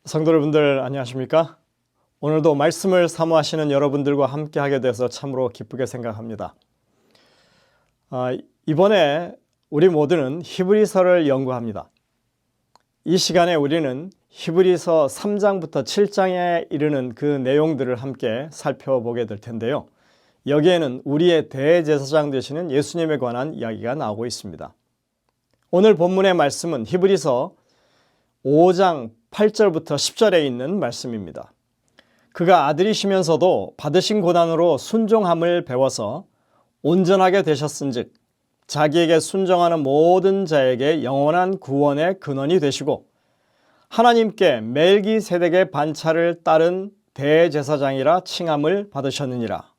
성도 여러분들 안녕하십니까? 오늘도 말씀을 사모하시는 여러분들과 함께 하게 돼서 참으로 기쁘게 생각합니다. 이번에 우리 모두는 히브리서를 연구합니다. 이 시간에 우리는 히브리서 3장부터 7장에 이르는 그 내용들을 함께 살펴보게 될 텐데요. 여기에는 우리의 대제사장 되시는 예수님에 관한 이야기가 나오고 있습니다. 오늘 본문의 말씀은 히브리서 5장 8절부터 10절에 있는 말씀입니다. 그가 아들이시면서도 받으신 고난으로 순종함을 배워서 온전하게 되셨은즉 자기에게 순종하는 모든 자에게 영원한 구원의 근원이 되시고 하나님께 멜기세덱의 반차를 따른 대제사장이라 칭함을 받으셨느니라.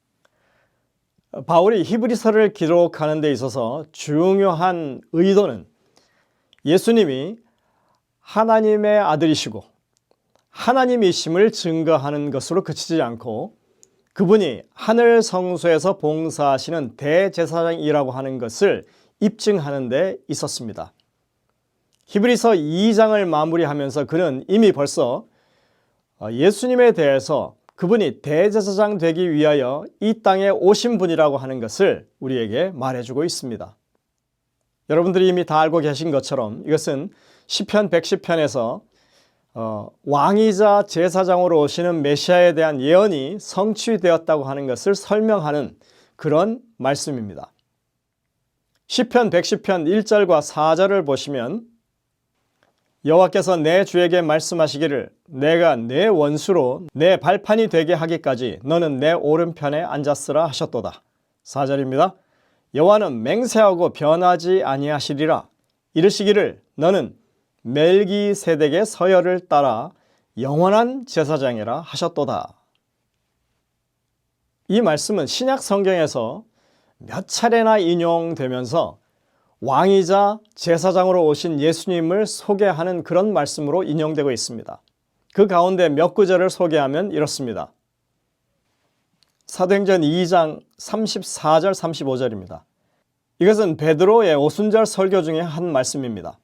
바울이 히브리서를 기록하는 데 있어서 중요한 의도는 예수님이 하나님의 아들이시고 하나님이심을 증거하는 것으로 그치지 않고 그분이 하늘 성소에서 봉사하시는 대제사장이라고 하는 것을 입증하는 데 있었습니다. 히브리서 2장을 마무리하면서 그는 이미 벌써 예수님에 대해서 그분이 대제사장 되기 위하여 이 땅에 오신 분이라고 하는 것을 우리에게 말해주고 있습니다. 여러분들이 이미 다 알고 계신 것처럼 이것은 시편 110편에서 왕이자 제사장으로 오시는 메시아에 대한 예언이 성취되었다고 하는 것을 설명하는 그런 말씀입니다. 시편 110편 1절과 4절을 보시면 여호와께서 내 주에게 말씀하시기를 내가 내 원수로 내 발판이 되게 하기까지 너는 내 오른편에 앉았으라 하셨도다. 4절입니다. 여호와는 맹세하고 변하지 아니하시리라. 이르시기를 너는 멜기세덱의 서열을 따라 영원한 제사장이라 하셨도다. 이 말씀은 신약 성경에서 몇 차례나 인용되면서 왕이자 제사장으로 오신 예수님을 소개하는 그런 말씀으로 인용되고 있습니다. 그 가운데 몇 구절을 소개하면 이렇습니다. 사도행전 2장 34절 35절입니다. 이것은 베드로의 오순절 설교 중에 한 말씀입니다.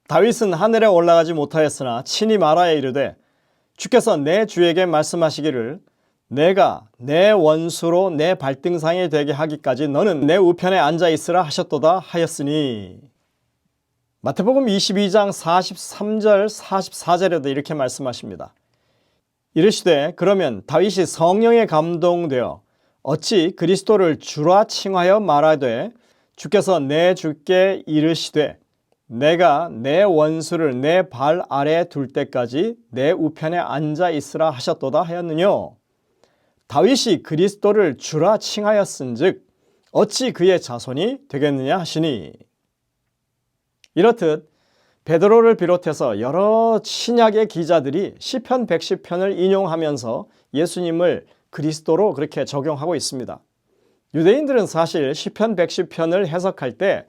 다윗은 하늘에 올라가지 못하였으나 친히 말하여 이르되 주께서 내 주에게 말씀하시기를 내가 내 원수로 내 발등상이 되게 하기까지 너는 내 우편에 앉아 있으라 하셨도다 하였으니. 마태복음 22장 43절 44절에도 이렇게 말씀하십니다. 이르시되 그러면 다윗이 성령에 감동되어 어찌 그리스도를 주라 칭하여 말하되 주께서 내 주께 이르시되 내가 내 원수를 내 발 아래에 둘 때까지 내 우편에 앉아 있으라 하셨도다 하였느뇨. 다윗이 그리스도를 주라 칭하였은즉 어찌 그의 자손이 되겠느냐 하시니. 이렇듯 베드로를 비롯해서 여러 신약의 기자들이 시편 110편을 인용하면서 예수님을 그리스도로 그렇게 적용하고 있습니다. 유대인들은 사실 시편 110편을 해석할 때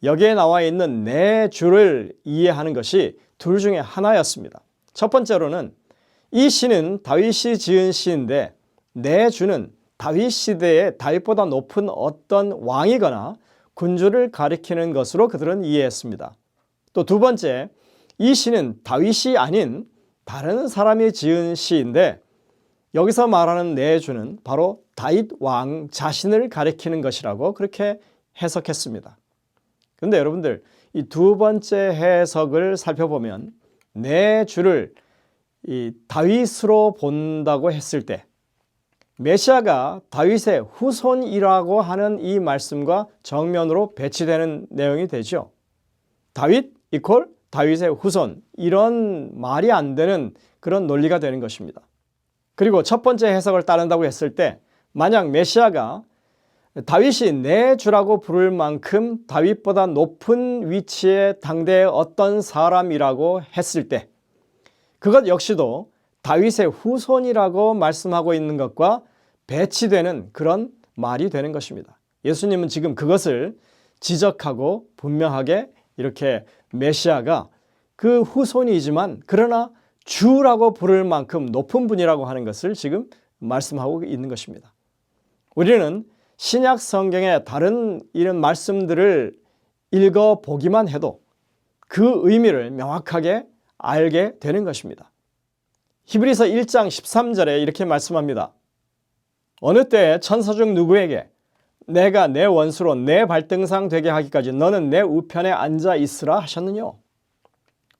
여기에 나와 있는 내 주를 이해하는 것이 둘 중에 하나였습니다. 첫 번째로는 이 시는 다윗이 지은 시인데 내 주는 다윗 시대에 다윗보다 높은 어떤 왕이거나 군주를 가리키는 것으로 그들은 이해했습니다. 또 두 번째, 이 시는 다윗이 아닌 다른 사람이 지은 시인데 여기서 말하는 내 주는 바로 다윗 왕 자신을 가리키는 것이라고 그렇게 해석했습니다. 그런데 여러분들 이 두 번째 해석을 살펴보면 내 주를 이 다윗으로 본다고 했을 때 메시아가 다윗의 후손이라고 하는 이 말씀과 정면으로 배치되는 내용이 되죠. 다윗 이퀄 다윗의 후손, 이런 말이 안 되는 그런 논리가 되는 것입니다. 그리고 첫 번째 해석을 따른다고 했을 때 만약 메시아가 다윗이 내 주라고 부를 만큼 다윗보다 높은 위치에 당대의 어떤 사람이라고 했을 때 그것 역시도 다윗의 후손이라고 말씀하고 있는 것과 배치되는 그런 말이 되는 것입니다. 예수님은 지금 그것을 지적하고 분명하게 이렇게 메시아가 그 후손이지만 그러나 주라고 부를 만큼 높은 분이라고 하는 것을 지금 말씀하고 있는 것입니다. 우리는 신약 성경의 다른 이런 말씀들을 읽어보기만 해도 그 의미를 명확하게 알게 되는 것입니다. 히브리서 1장 13절에 이렇게 말씀합니다. 어느 때에 천사 중 누구에게 내가 내 원수로 내 발등상 되게 하기까지 너는 내 우편에 앉아 있으라 하셨느냐?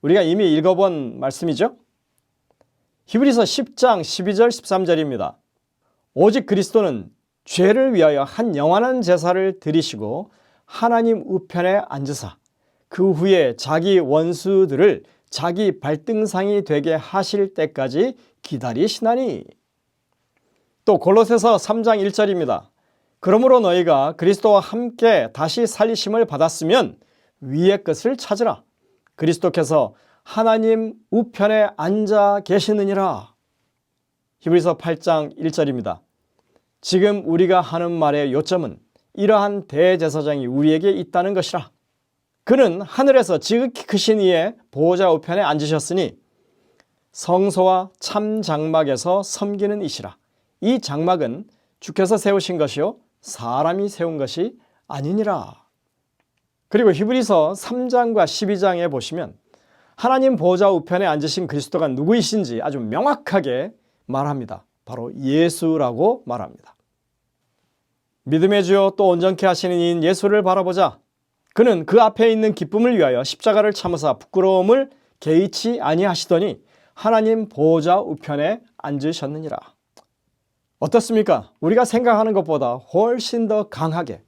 우리가 이미 읽어본 말씀이죠. 히브리서 10장 12절 13절입니다. 오직 그리스도는 죄를 위하여 한 영원한 제사를 드리시고 하나님 우편에 앉으사 그 후에 자기 원수들을 자기 발등상이 되게 하실 때까지 기다리시나니. 또 골로새서 3장 1절입니다. 그러므로 너희가 그리스도와 함께 다시 살리심을 받았으면 위의 것을 찾으라. 그리스도께서 하나님 우편에 앉아 계시느니라. 히브리서 8장 1절입니다. 지금 우리가 하는 말의 요점은 이러한 대제사장이 우리에게 있다는 것이라. 그는 하늘에서 지극히 크신 이의 보호자 우편에 앉으셨으니 성소와 참 장막에서 섬기는 이시라. 이 장막은 주께서 세우신 것이요 사람이 세운 것이 아니니라. 그리고 히브리서 3장과 12장에 보시면 하나님 보호자 우편에 앉으신 그리스도가 누구이신지 아주 명확하게 말합니다. 바로 예수라고 말합니다. 믿음의 주요 또 온전케 하시는 이인 예수를 바라보자. 그는 그 앞에 있는 기쁨을 위하여 십자가를 참으사 부끄러움을 개의치 아니하시더니 하나님 보호자 우편에 앉으셨느니라. 어떻습니까? 우리가 생각하는 것보다 훨씬 더 강하게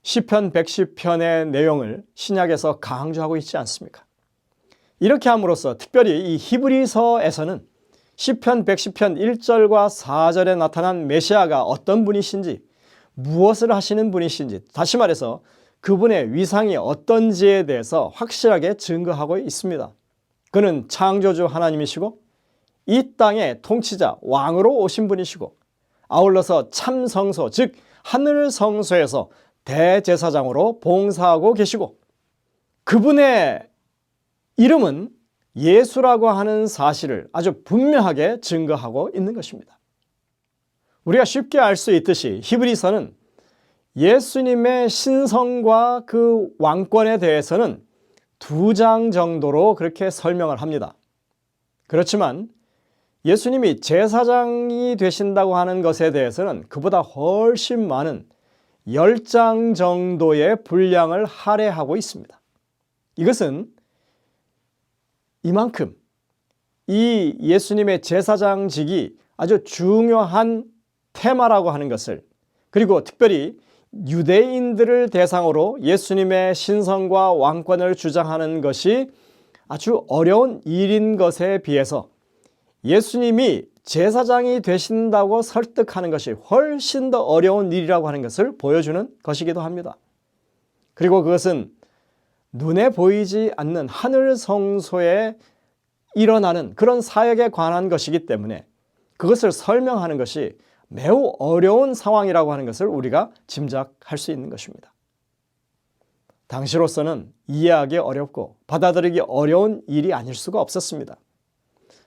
시편 110편의 내용을 신약에서 강조하고 있지 않습니까? 이렇게 함으로써 특별히 이 히브리서에서는 시편 110편 1절과 4절에 나타난 메시아가 어떤 분이신지, 무엇을 하시는 분이신지, 다시 말해서 그분의 위상이 어떤지에 대해서 확실하게 증거하고 있습니다. 그는 창조주 하나님이시고 이 땅의 통치자 왕으로 오신 분이시고 아울러서 참 성소 즉 하늘 성소에서 대제사장으로 봉사하고 계시고 그분의 이름은 예수라고 하는 사실을 아주 분명하게 증거하고 있는 것입니다. 우리가 쉽게 알 수 있듯이 히브리서는 예수님의 신성과 그 왕권에 대해서는 2장 정도로 그렇게 설명을 합니다. 그렇지만 예수님이 제사장이 되신다고 하는 것에 대해서는 그보다 훨씬 많은 10장 정도의 분량을 할애하고 있습니다. 이것은 이만큼 이 예수님의 제사장직이 아주 중요한 테마라고 하는 것을, 그리고 특별히 유대인들을 대상으로 예수님의 신성과 왕권을 주장하는 것이 아주 어려운 일인 것에 비해서 예수님이 제사장이 되신다고 설득하는 것이 훨씬 더 어려운 일이라고 하는 것을 보여주는 것이기도 합니다. 그리고 그것은 눈에 보이지 않는 하늘 성소에 일어나는 그런 사역에 관한 것이기 때문에 그것을 설명하는 것이 매우 어려운 상황이라고 하는 것을 우리가 짐작할 수 있는 것입니다. 당시로서는 이해하기 어렵고 받아들이기 어려운 일이 아닐 수가 없었습니다.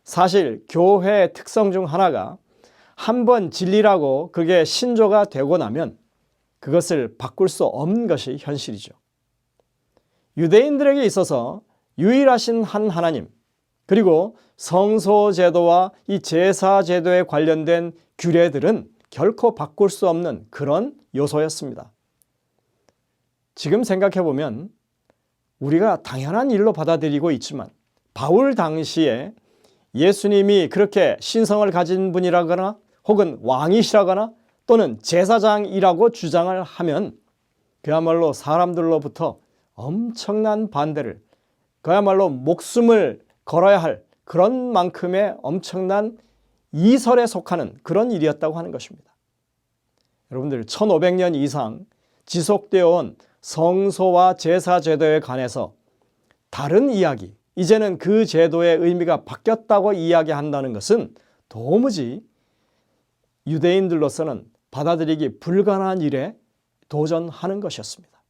사실 교회의 특성 중 하나가 한번 진리라고 그게 신조가 되고 나면 그것을 바꿀 수 없는 것이 현실이죠. 유대인들에게 있어서 유일하신 한 하나님, 그리고 성소 제도와 이 제사 제도에 관련된 규례들은 결코 바꿀 수 없는 그런 요소였습니다. 지금 생각해 보면 우리가 당연한 일로 받아들이고 있지만 바울 당시에 예수님이 그렇게 신성을 가진 분이라거나 혹은 왕이시라거나 또는 제사장이라고 주장을 하면 그야말로 사람들로부터 엄청난 반대를, 그야말로 목숨을 걸어야 할 그런 만큼의 엄청난 이설에 속하는 그런 일이었다고 하는 것입니다. 여러분들 1500년 이상 지속되어 온 성소와 제사 제도에 관해서 다른 이야기, 이제는 그 제도의 의미가 바뀌었다고 이야기한다는 것은 도무지 유대인들로서는 받아들이기 불가능한 일에 도전하는 것이었습니다.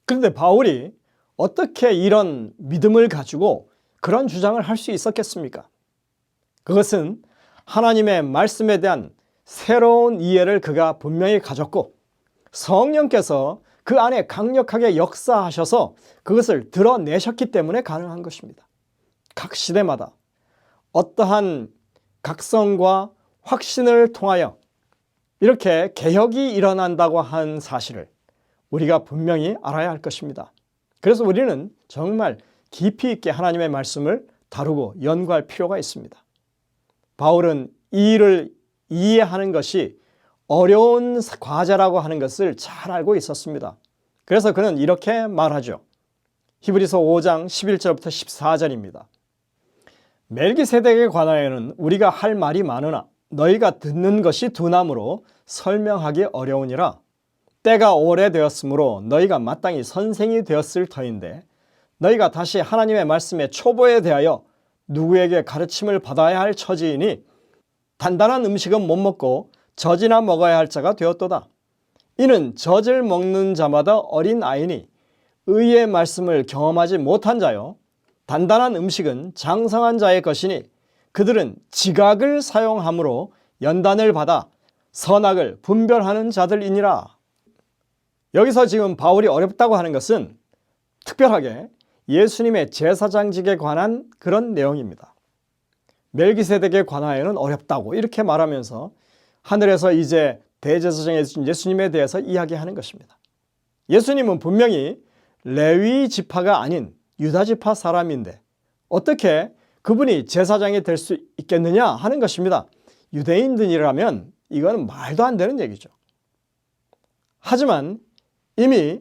그런데 바울이 어떻게 이런 믿음을 가지고 그런 주장을 할 수 있었겠습니까? 그것은 하나님의 말씀에 대한 새로운 이해를 그가 분명히 가졌고 성령께서 그 안에 강력하게 역사하셔서 그것을 드러내셨기 때문에 가능한 것입니다. 각 시대마다 어떠한 각성과 확신을 통하여 이렇게 개혁이 일어난다고 한 사실을 우리가 분명히 알아야 할 것입니다. 그래서 우리는 정말 깊이 있게 하나님의 말씀을 다루고 연구할 필요가 있습니다. 바울은 이 일을 이해하는 것이 어려운 과제라고 하는 것을 잘 알고 있었습니다. 그래서 그는 이렇게 말하죠. 히브리서 5장 11절부터 14절입니다. 멜기세덱에 관하여는 우리가 할 말이 많으나 너희가 듣는 것이 둔함으로 설명하기 어려우니라. 때가 오래되었으므로 너희가 마땅히 선생이 되었을 터인데 너희가 다시 하나님의 말씀의 초보에 대하여 누구에게 가르침을 받아야 할 처지이니 단단한 음식은 못 먹고 젖이나 먹어야 할 자가 되었도다. 이는 젖을 먹는 자마다 어린 아이니 의의 말씀을 경험하지 못한 자요 단단한 음식은 장성한 자의 것이니 그들은 지각을 사용함으로 연단을 받아 선악을 분별하는 자들이니라. 여기서 지금 바울이 어렵다고 하는 것은 특별하게 예수님의 제사장직에 관한 그런 내용입니다. 멜기세덱에 관하여는 어렵다고 이렇게 말하면서 하늘에서 이제 대제사장이신 예수님에 대해서 이야기하는 것입니다. 예수님은 분명히 레위 지파가 아닌 유다 지파 사람인데 어떻게 그분이 제사장이 될 수 있겠느냐 하는 것입니다. 유대인들이라면 이건 말도 안 되는 얘기죠. 하지만 이미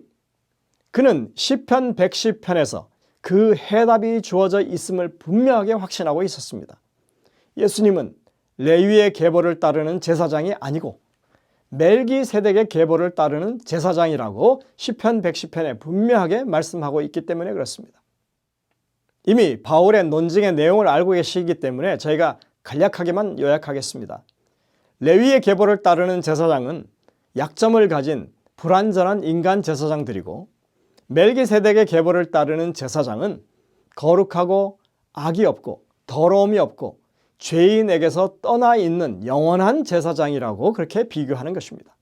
그는 시편 110편에서 그 해답이 주어져 있음을 분명하게 확신하고 있었습니다. 예수님은 레위의 계보를 따르는 제사장이 아니고 멜기세덱의 계보를 따르는 제사장이라고 시편 110편에 분명하게 말씀하고 있기 때문에 그렇습니다. 이미 바울의 논증의 내용을 알고 계시기 때문에 저희가 간략하게만 요약하겠습니다. 레위의 계보를 따르는 제사장은 약점을 가진 불완전한 인간 제사장들이고 멜기세덱의 계보를 따르는 제사장은 거룩하고 악이 없고 더러움이 없고 죄인에게서 떠나 있는 영원한 제사장이라고 그렇게 비교하는 것입니다.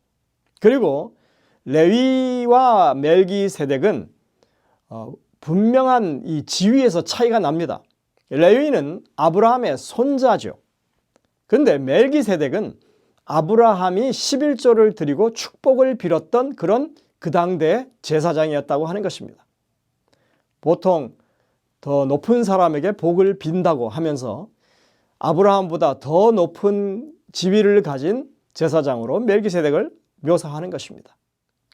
그리고 레위와 멜기세덱은 분명한 이 지위에서 차이가 납니다. 레위는 아브라함의 손자죠. 그런데 멜기세덱은 아브라함이 11조를 드리고 축복을 빌었던 그런 그 당대의 제사장이었다고 하는 것입니다. 보통 더 높은 사람에게 복을 빈다고 하면서 아브라함보다 더 높은 지위를 가진 제사장으로 멜기세덱을 묘사하는 것입니다.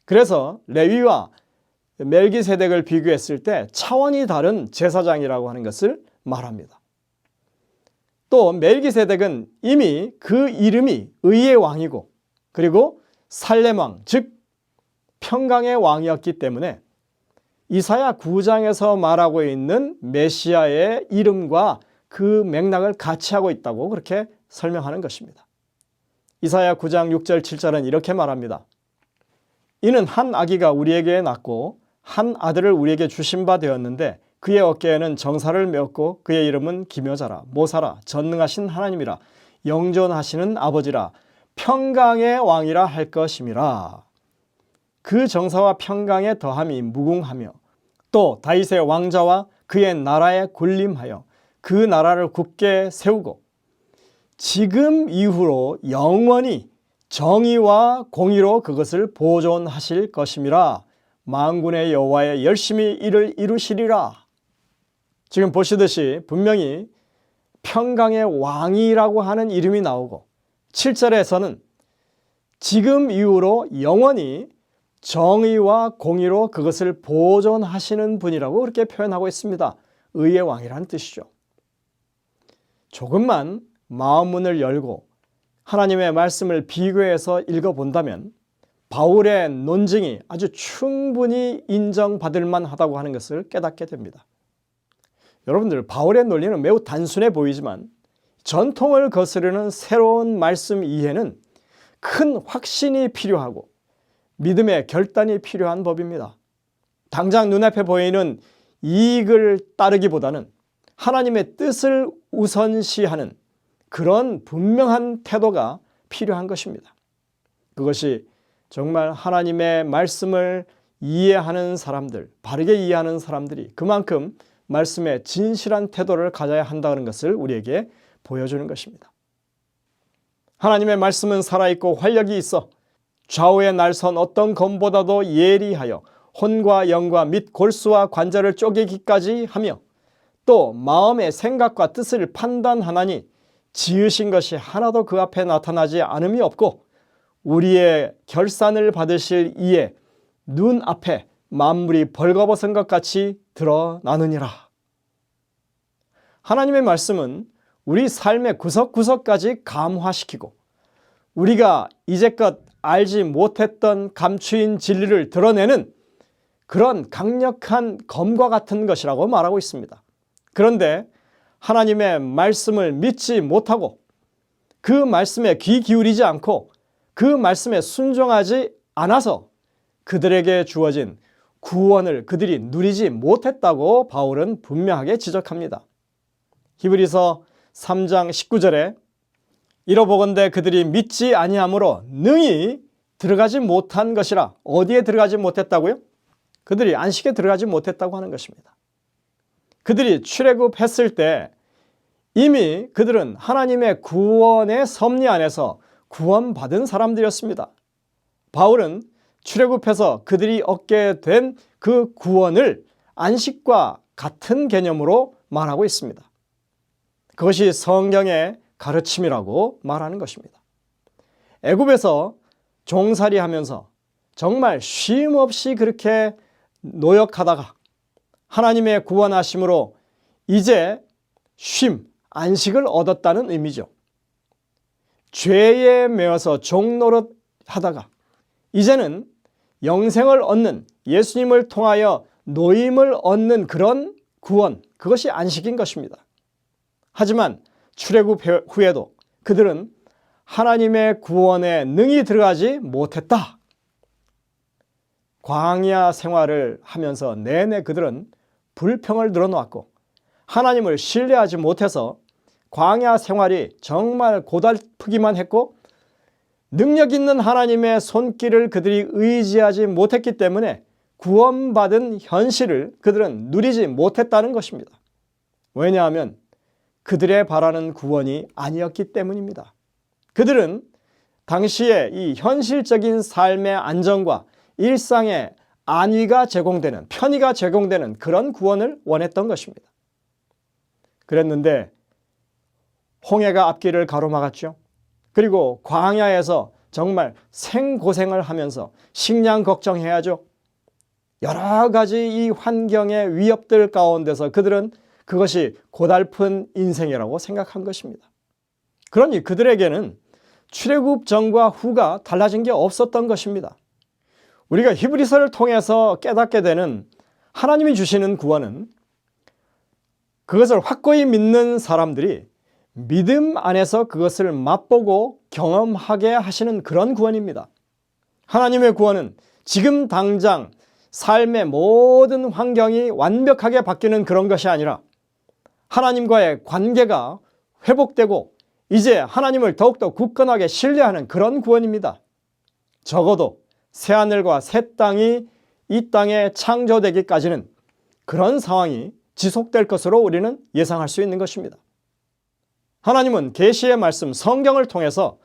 그래서 레위와 멜기세덱을 비교했을 때 차원이 다른 제사장이라고 하는 것을 말합니다. 또 멜기세덱은 이미 그 이름이 의의 왕이고 그리고 살렘왕 즉 평강의 왕이었기 때문에 이사야 9장에서 말하고 있는 메시아의 이름과 그 맥락을 같이 하고 있다고 그렇게 설명하는 것입니다. 이사야 9장 6절 7절은 이렇게 말합니다. 이는 한 아기가 우리에게 낳고 한 아들을 우리에게 주신 바 되었는데 그의 어깨에는 정사를 메었고 그의 이름은 기묘자라 모사라 전능하신 하나님이라 영존하시는 아버지라 평강의 왕이라 할 것임이라. 그 정사와 평강의 더함이 무궁하며 또 다윗의 왕자와 그의 나라에 군림하여 그 나라를 굳게 세우고 지금 이후로 영원히 정의와 공의로 그것을 보존하실 것임이라. 만군의 여호와의 열심히 이를 이루시리라. 지금 보시듯이 분명히 평강의 왕이라고 하는 이름이 나오고 7절에서는 지금 이후로 영원히 정의와 공의로 그것을 보존하시는 분이라고 그렇게 표현하고 있습니다. 의의 왕이라는 뜻이죠. 조금만 마음 문을 열고 하나님의 말씀을 비교해서 읽어본다면 바울의 논증이 아주 충분히 인정받을 만하다고 하는 것을 깨닫게 됩니다. 여러분들, 바울의 논리는 매우 단순해 보이지만 전통을 거스르는 새로운 말씀 이해는 큰 확신이 필요하고 믿음의 결단이 필요한 법입니다. 당장 눈앞에 보이는 이익을 따르기보다는 하나님의 뜻을 우선시하는 그런 분명한 태도가 필요한 것입니다. 그것이 정말 하나님의 말씀을 이해하는 사람들, 바르게 이해하는 사람들이 그만큼 말씀에 진실한 태도를 가져야 한다는 것을 우리에게 보여주는 것입니다. 하나님의 말씀은 살아있고 활력이 있어 좌우에 날선 어떤 검보다도 예리하여 혼과 영과 및 골수와 관절을 쪼개기까지 하며 또 마음의 생각과 뜻을 판단하나니 지으신 것이 하나도 그 앞에 나타나지 않음이 없고 우리의 결산을 받으실 이의 눈 앞에 만물이 벌거벗은 것 같이 드러나느니라. 하나님의 말씀은 우리 삶의 구석구석까지 감화시키고 우리가 이제껏 알지 못했던 감추인 진리를 드러내는 그런 강력한 검과 같은 것이라고 말하고 있습니다. 그런데 하나님의 말씀을 믿지 못하고 그 말씀에 귀 기울이지 않고 그 말씀에 순종하지 않아서 그들에게 주어진 구원을 그들이 누리지 못했다고 바울은 분명하게 지적합니다. 히브리서 3장 19절에 이러보건대 그들이 믿지 아니함으로 능히 들어가지 못한 것이라. 어디에 들어가지 못했다고요? 그들이 안식에 들어가지 못했다고 하는 것입니다. 그들이 출애굽했을 때 이미 그들은 하나님의 구원의 섭리 안에서 구원받은 사람들이었습니다. 바울은 출애굽해서 그들이 얻게 된 그 구원을 안식과 같은 개념으로 말하고 있습니다. 그것이 성경의 가르침이라고 말하는 것입니다. 애굽에서 종살이하면서 정말 쉼 없이 그렇게 노역하다가 하나님의 구원하심으로 이제 쉼, 안식을 얻었다는 의미죠. 죄에 매어서 종노릇 하다가 이제는 영생을 얻는, 예수님을 통하여 노임을 얻는 그런 구원, 그것이 안식인 것입니다. 하지만 출애굽 후에도 그들은 하나님의 구원에 능히 들어가지 못했다. 광야 생활을 하면서 내내 그들은 불평을 늘어놓았고 하나님을 신뢰하지 못해서 광야 생활이 정말 고달프기만 했고 능력 있는 하나님의 손길을 그들이 의지하지 못했기 때문에 구원받은 현실을 그들은 누리지 못했다는 것입니다. 왜냐하면 그들의 바라는 구원이 아니었기 때문입니다. 그들은 당시에 이 현실적인 삶의 안정과 일상의 안위가 제공되는, 편의가 제공되는 그런 구원을 원했던 것입니다. 그랬는데 홍해가 앞길을 가로막았죠. 그리고 광야에서 정말 생고생을 하면서 식량 걱정해야죠. 여러 가지 이 환경의 위협들 가운데서 그들은 그것이 고달픈 인생이라고 생각한 것입니다. 그러니 그들에게는 출애굽 전과 후가 달라진 게 없었던 것입니다. 우리가 히브리서를 통해서 깨닫게 되는 하나님이 주시는 구원은 그것을 확고히 믿는 사람들이 믿음 안에서 그것을 맛보고 경험하게 하시는 그런 구원입니다. 하나님의 구원은 지금 당장 삶의 모든 환경이 완벽하게 바뀌는 그런 것이 아니라 하나님과의 관계가 회복되고 이제 하나님을 더욱더 굳건하게 신뢰하는 그런 구원입니다. 적어도 새하늘과 새 땅이 이 땅에 창조되기까지는 그런 상황이 지속될 것으로 우리는 예상할 수 있는 것입니다. 하나님은 계시의 말씀 성경을 통해서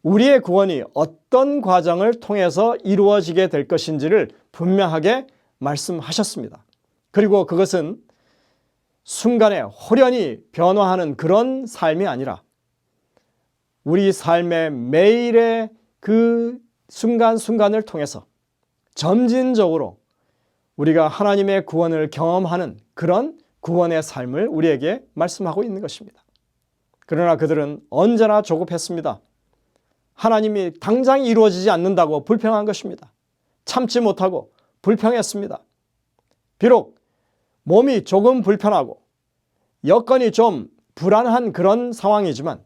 우리의 구원이 어떤 과정을 통해서 이루어지게 될 것인지를 분명하게 말씀하셨습니다. 그리고 그것은 순간에 호련히 변화하는 그런 삶이 아니라 우리 삶의 매일의 그 순간순간을 통해서 점진적으로 우리가 하나님의 구원을 경험하는 그런 구원의 삶을 우리에게 말씀하고 있는 것입니다. 그러나 그들은 언제나 조급했습니다. 하나님이 당장 이루어지지 않는다고 불평한 것입니다. 참지 못하고 불평했습니다. 비록 몸이 조금 불편하고 여건이 좀 불안한 그런 상황이지만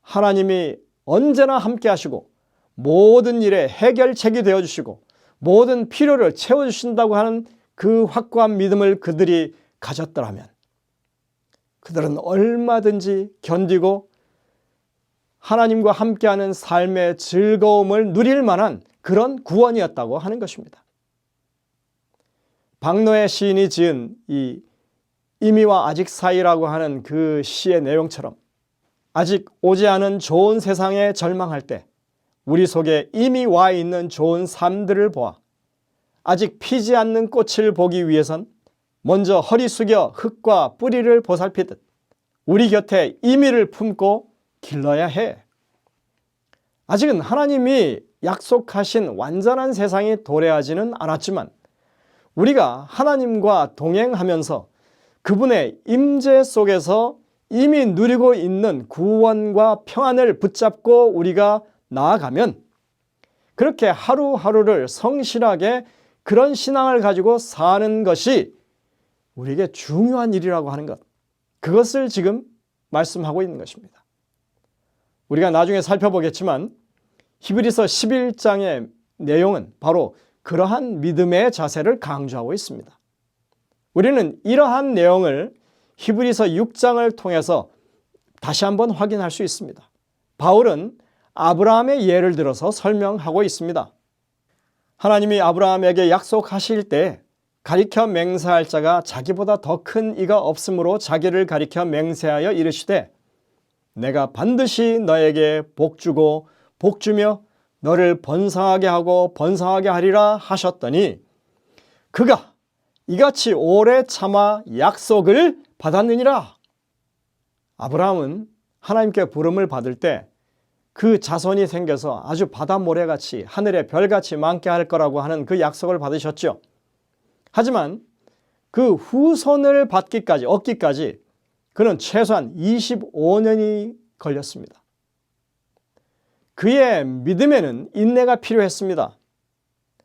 하나님이 언제나 함께 하시고 모든 일에 해결책이 되어주시고 모든 필요를 채워주신다고 하는 그 확고한 믿음을 그들이 가졌더라면 그들은 얼마든지 견디고 하나님과 함께하는 삶의 즐거움을 누릴 만한 그런 구원이었다고 하는 것입니다. 박노해 시인이 지은 이 이미와 아직 사이라고 하는 그 시의 내용처럼 아직 오지 않은 좋은 세상에 절망할 때 우리 속에 이미 와 있는 좋은 삶들을 보아 아직 피지 않는 꽃을 보기 위해선 먼저 허리 숙여 흙과 뿌리를 보살피듯 우리 곁에 임의를 품고 길러야 해. 아직은 하나님이 약속하신 완전한 세상이 도래하지는 않았지만 우리가 하나님과 동행하면서 그분의 임재 속에서 이미 누리고 있는 구원과 평안을 붙잡고 우리가 나아가면 그렇게 하루하루를 성실하게 그런 신앙을 가지고 사는 것이 우리에게 중요한 일이라고 하는 것, 그것을 지금 말씀하고 있는 것입니다. 우리가 나중에 살펴보겠지만 히브리서 11장의 내용은 바로 그러한 믿음의 자세를 강조하고 있습니다. 우리는 이러한 내용을 히브리서 6장을 통해서 다시 한번 확인할 수 있습니다. 바울은 아브라함의 예를 들어서 설명하고 있습니다. 하나님이 아브라함에게 약속하실 때 가리켜 맹세할 자가 자기보다 더 큰 이가 없으므로 자기를 가리켜 맹세하여 이르시되 내가 반드시 너에게 복주고 복주며 너를 번성하게 하고 번성하게 하리라 하셨더니 그가 이같이 오래 참아 약속을 받았느니라. 아브라함은 하나님께 부름을 받을 때 그 자손이 생겨서 아주 바다 모래같이 하늘의 별같이 많게 할 거라고 하는 그 약속을 받으셨죠. 하지만 그 후손을 얻기까지 그는 최소한 25년이 걸렸습니다. 그의 믿음에는 인내가 필요했습니다.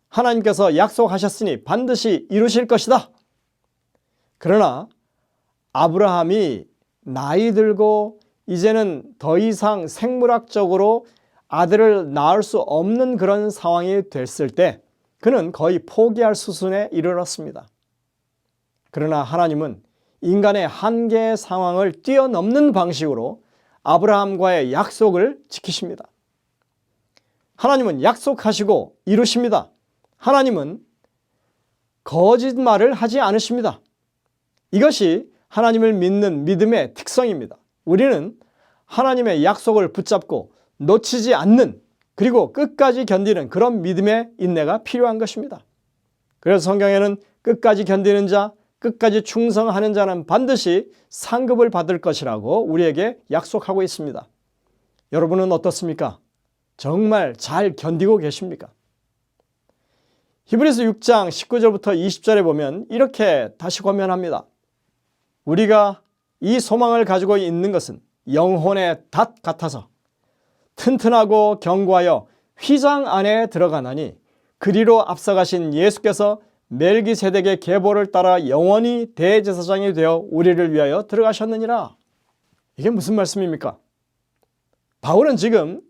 하나님께서 약속하셨으니 반드시 이루실 것이다. 그러나 아브라함이 나이 들고 이제는 더 이상 생물학적으로 아들을 낳을 수 없는 그런 상황이 됐을 때 그는 거의 포기할 수순에 이르렀습니다. 그러나 하나님은 인간의 한계의 상황을 뛰어넘는 방식으로 아브라함과의 약속을 지키십니다. 하나님은 약속하시고 이루십니다. 하나님은 거짓말을 하지 않으십니다. 이것이 하나님을 믿는 믿음의 특성입니다. 우리는 하나님의 약속을 붙잡고 놓치지 않는, 그리고 끝까지 견디는 그런 믿음의 인내가 필요한 것입니다. 그래서 성경에는 끝까지 견디는 자, 끝까지 충성하는 자는 반드시 상급을 받을 것이라고 우리에게 약속하고 있습니다. 여러분은 어떻습니까? 정말 잘 견디고 계십니까? 히브리서 6장 19절부터 20절에 보면 이렇게 다시 권면합니다. 우리가 이 소망을 가지고 있는 것은 영혼의 닷 같아서 튼튼하고 견고하여 휘장 안에 들어가나니 그리로 앞서가신 예수께서 멜기세덱의 계보를 따라 영원히 대제사장이 되어 우리를 위하여 들어가셨느니라. 이게 무슨 말씀입니까? 바울은 지금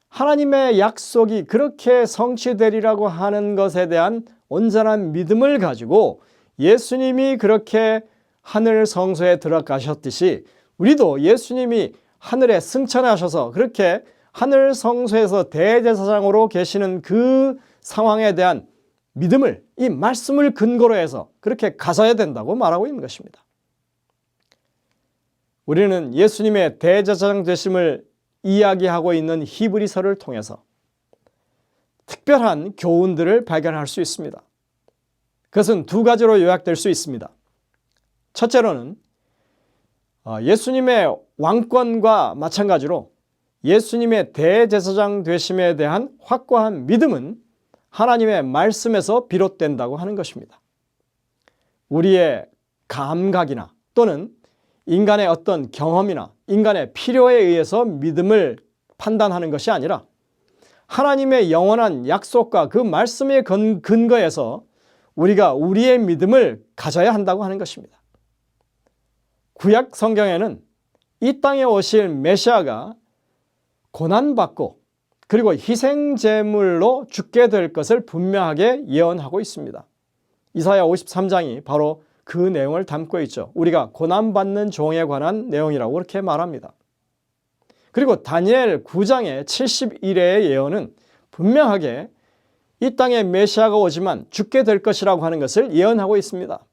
하나님의 약속이 그렇게 성취되리라고 하는 것에 대한 온전한 믿음을 가지고 예수님이 그렇게 하늘 성소에 들어가셨듯이 우리도 예수님이 하늘에 승천하셔서 그렇게 하늘 성소에서 대제사장으로 계시는 그 상황에 대한 믿음을, 이 말씀을 근거로 해서 그렇게 가져야 된다고 말하고 있는 것입니다. 우리는 예수님의 대제사장 되심을 이야기하고 있는 히브리서를 통해서 특별한 교훈들을 발견할 수 있습니다. 그것은 두 가지로 요약될 수 있습니다. 첫째로는 예수님의 왕권과 마찬가지로 예수님의 대제사장 되심에 대한 확고한 믿음은 하나님의 말씀에서 비롯된다고 하는 것입니다. 우리의 감각이나 또는 인간의 어떤 경험이나 인간의 필요에 의해서 믿음을 판단하는 것이 아니라 하나님의 영원한 약속과 그 말씀의 근거에서 우리가 우리의 믿음을 가져야 한다고 하는 것입니다. 구약 성경에는 이 땅에 오실 메시아가 고난받고 그리고 희생제물로 죽게 될 것을 분명하게 예언하고 있습니다. 이사야 53장이 바로 그 내용을 담고 있죠. 우리가 고난받는 종에 관한 내용이라고 그렇게 말합니다. 그리고 다니엘 9장의 71회의 예언은 분명하게 이 땅에 메시아가 오지만 죽게 될 것이라고 하는 것을 예언하고 있습니다.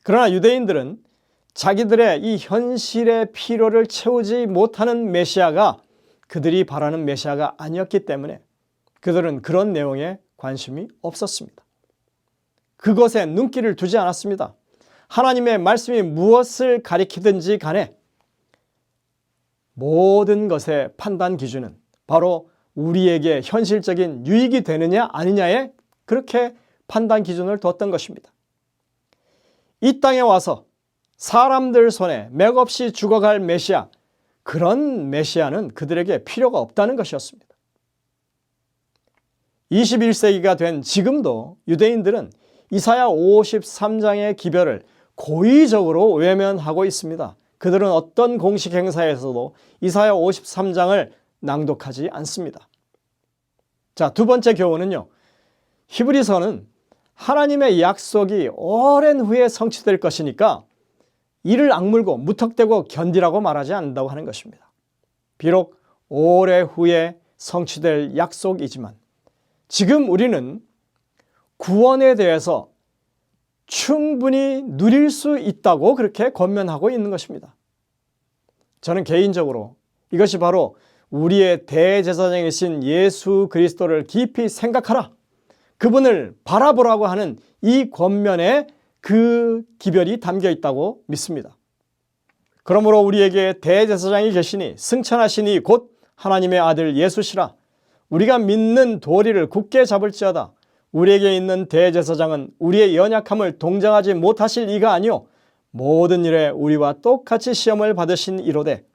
그러나 유대인들은 자기들의 이 현실의 필요를 채우지 못하는 메시아가 그들이 바라는 메시아가 아니었기 때문에 그들은 그런 내용에 관심이 없었습니다. 그것에 눈길을 두지 않았습니다. 하나님의 말씀이 무엇을 가리키든지 간에 모든 것의 판단 기준은 바로 우리에게 현실적인 유익이 되느냐 아니냐에 그렇게 판단 기준을 뒀던 것입니다. 이 땅에 와서 사람들 손에 맥없이 죽어갈 메시아, 그런 메시아는 그들에게 필요가 없다는 것이었습니다. 21세기가 된 지금도 유대인들은 이사야 53장의 기별을 고의적으로 외면하고 있습니다. 그들은 어떤 공식 행사에서도 이사야 53장을 낭독하지 않습니다. 자, 두 번째 교훈은요. 히브리서는 하나님의 약속이 오랜 후에 성취될 것이니까 이를 악물고 무턱대고 견디라고 말하지 않는다고 하는 것입니다. 비록 오래 후에 성취될 약속이지만 지금 우리는 구원에 대해서 충분히 누릴 수 있다고 그렇게 권면하고 있는 것입니다. 저는 개인적으로 이것이 바로 우리의 대제사장이신 예수 그리스도를 깊이 생각하라, 그분을 바라보라고 하는 이 권면에 그 기별이 담겨 있다고 믿습니다. 그러므로 우리에게 대제사장이 계시니 승천하시니 곧 하나님의 아들 예수시라. 우리가 믿는 도리를 굳게 잡을지어다. 우리에게 있는 대제사장은 우리의 연약함을 동정하지 못하실 이가 아니요 모든 일에 우리와 똑같이 시험을 받으신 이로되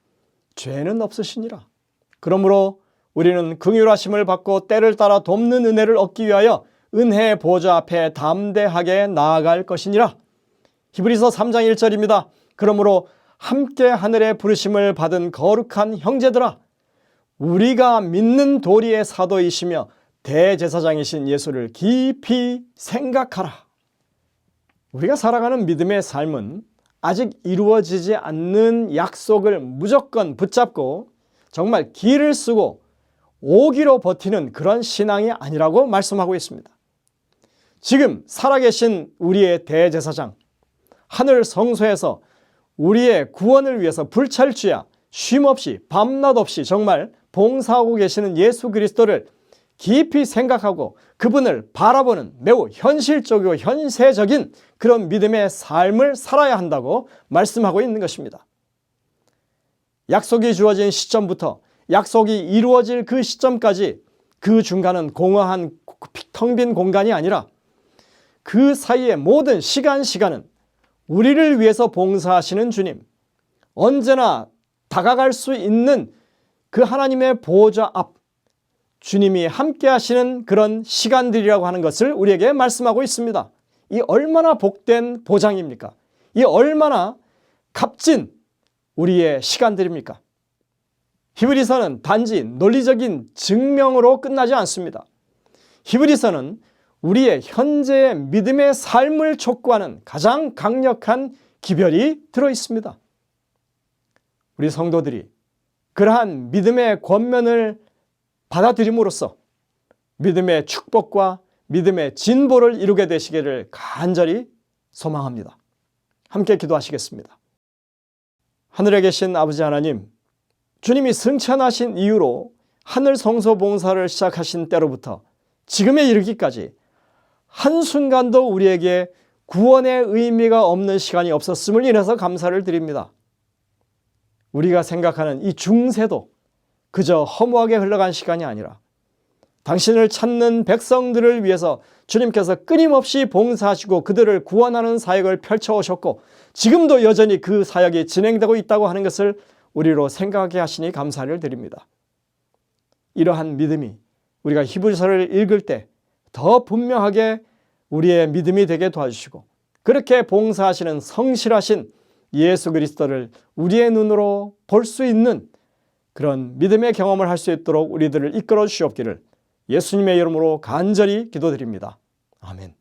죄는 없으시니라. 그러므로 우리는 긍휼하심을 받고 때를 따라 돕는 은혜를 얻기 위하여 은혜의 보좌 앞에 담대하게 나아갈 것이니라. 히브리서 3장 1절입니다. 그러므로 함께 하늘의 부르심을 받은 거룩한 형제들아, 우리가 믿는 도리의 사도이시며 대제사장이신 예수를 깊이 생각하라. 우리가 살아가는 믿음의 삶은 아직 이루어지지 않는 약속을 무조건 붙잡고 정말 기를 쓰고 오기로 버티는 그런 신앙이 아니라고 말씀하고 있습니다. 지금 살아계신 우리의 대제사장, 하늘 성소에서 우리의 구원을 위해서 불철주야 쉼없이 밤낮 없이 정말 봉사하고 계시는 예수 그리스도를 깊이 생각하고 그분을 바라보는 매우 현실적이고 현세적인 그런 믿음의 삶을 살아야 한다고 말씀하고 있는 것입니다. 약속이 주어진 시점부터 약속이 이루어질 그 시점까지 그 중간은 공허한 텅 빈 공간이 아니라 그 사이의 모든 시간은 우리를 위해서 봉사하시는 주님, 언제나 다가갈 수 있는 그 하나님의 보좌 앞, 주님이 함께 하시는 그런 시간들이라고 하는 것을 우리에게 말씀하고 있습니다. 이 얼마나 복된 보장입니까? 이 얼마나 값진 우리의 시간들입니까? 히브리서는 단지 논리적인 증명으로 끝나지 않습니다. 히브리서는 우리의 현재의 믿음의 삶을 촉구하는 가장 강력한 기별이 들어있습니다. 우리 성도들이 그러한 믿음의 권면을 받아들임으로써 믿음의 축복과 믿음의 진보를 이루게 되시기를 간절히 소망합니다. 함께 기도하시겠습니다. 하늘에 계신 아버지 하나님, 주님이 승천하신 이후로 하늘 성소 봉사를 시작하신 때로부터 지금에 이르기까지 한순간도 우리에게 구원의 의미가 없는 시간이 없었음을 인해서 감사를 드립니다. 우리가 생각하는 이 중세도 그저 허무하게 흘러간 시간이 아니라 당신을 찾는 백성들을 위해서 주님께서 끊임없이 봉사하시고 그들을 구원하는 사역을 펼쳐오셨고 지금도 여전히 그 사역이 진행되고 있다고 하는 것을 우리로 생각하게 하시니 감사를 드립니다. 이러한 믿음이 우리가 히브리서를 읽을 때 더 분명하게 우리의 믿음이 되게 도와주시고 그렇게 봉사하시는 성실하신 예수 그리스도를 우리의 눈으로 볼 수 있는 그런 믿음의 경험을 할 수 있도록 우리들을 이끌어 주시옵기를 예수님의 이름으로 간절히 기도드립니다. 아멘.